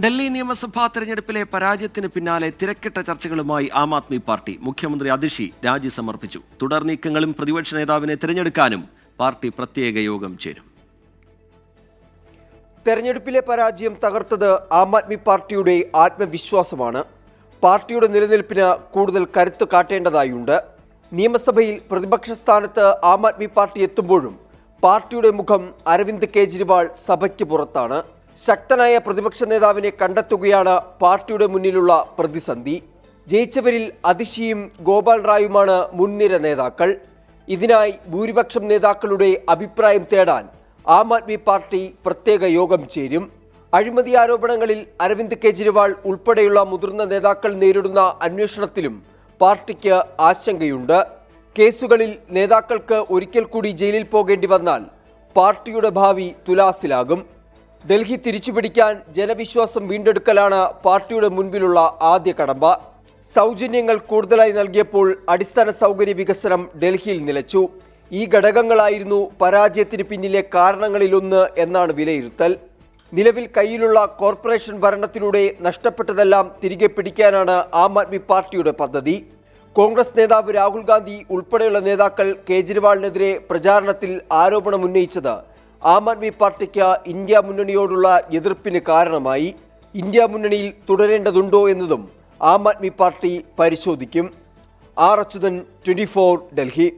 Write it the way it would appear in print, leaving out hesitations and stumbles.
ഡൽഹി നിയമസഭാ തെരഞ്ഞെടുപ്പിലെ പരാജയത്തിന് പിന്നാലെ തിരക്കിട്ട ചർച്ചകളുമായി ആം ആദ്മി പാർട്ടി. മുഖ്യമന്ത്രി അതിഷി രാജി സമർപ്പിച്ചു. തുടർ നീക്കങ്ങളും പ്രതിപക്ഷ നേതാവിനെ തിരഞ്ഞെടുക്കാനും പാർട്ടി പ്രത്യേക യോഗം ചേരും. തെരഞ്ഞെടുപ്പിലെ പരാജയം തകർത്തത് ആം ആദ്മി പാർട്ടിയുടെ ആത്മവിശ്വാസമാണ്. പാർട്ടിയുടെ നിലനിൽപ്പിന് കൂടുതൽ കരുത്ത് കാട്ടേണ്ടതായുണ്ട്. നിയമസഭയിൽ പ്രതിപക്ഷ സ്ഥാനത്ത് ആം ആദ്മി പാർട്ടി എത്തുമ്പോഴും പാർട്ടിയുടെ മുഖം അരവിന്ദ് കെജ്രിവാൾ സഭയ്ക്ക് പുറത്താണ്. ശക്തനായ പ്രതിപക്ഷ നേതാവിനെ കണ്ടെത്തുകയാണ് പാർട്ടിയുടെ മുന്നിലുള്ള പ്രതിസന്ധി. ജയിച്ചവരിൽ അതിഷിയും ഗോപാൽ റായുമാണ് മുൻനിര നേതാക്കൾ. ഇതിനായി ഭൂരിപക്ഷം നേതാക്കളുടെ അഭിപ്രായം തേടാൻ ആം ആദ്മി പാർട്ടി പ്രത്യേക യോഗം ചേരും. അഴിമതി ആരോപണങ്ങളിൽ അരവിന്ദ് കെജ്രിവാൾ ഉൾപ്പെടെയുള്ള മുതിർന്ന നേതാക്കൾ നേരിടുന്ന അന്വേഷണത്തിലും പാർട്ടിക്ക് ആശങ്കയുണ്ട്. കേസുകളിൽ നേതാക്കൾക്ക് ഒരിക്കൽ കൂടി ജയിലിൽ പോകേണ്ടി വന്നാൽ പാർട്ടിയുടെ ഭാവി തുലാസിലാകും. ഡൽഹി തിരിച്ചുപിടിക്കാൻ ജനവിശ്വാസം വീണ്ടെടുക്കലാണ് പാർട്ടിയുടെ മുൻപിലുള്ള ആദ്യ കടമ്പ. സൗജന്യങ്ങൾ കൂടുതലായി നൽകിയപ്പോൾ അടിസ്ഥാന സൗകര്യ വികസനം ഡൽഹിയിൽ നിലച്ചു. ഈ ഘടകങ്ങളായിരുന്നു പരാജയത്തിന് പിന്നിലെ കാരണങ്ങളിലൊന്ന് എന്നാണ് വിലയിരുത്തൽ. നിലവിൽ കയ്യിലുള്ള കോർപ്പറേഷൻ ഭരണത്തിലൂടെ നഷ്ടപ്പെട്ടതെല്ലാം തിരികെ പിടിക്കാനാണ് ആം ആദ്മി പാർട്ടിയുടെ പദ്ധതി. കോൺഗ്രസ് നേതാവ് രാഹുൽ ഗാന്ധി ഉൾപ്പെടെയുള്ള നേതാക്കൾ കേജ്രിവാളിനെതിരെ പ്രചാരണത്തിൽ ആരോപണമുന്നയിച്ചത് ആം ആദ്മി പാർട്ടിക്ക് ഇന്ത്യ മുന്നണിയോടുള്ള എതിർപ്പിന് കാരണമായി. ഇന്ത്യ മുന്നണിയിൽ തുടരേണ്ടതുണ്ടോ എന്നതും ആം ആദ്മി പാർട്ടി പരിശോധിക്കും. ആർ അച്യുതൻ, 24 ഡൽഹി.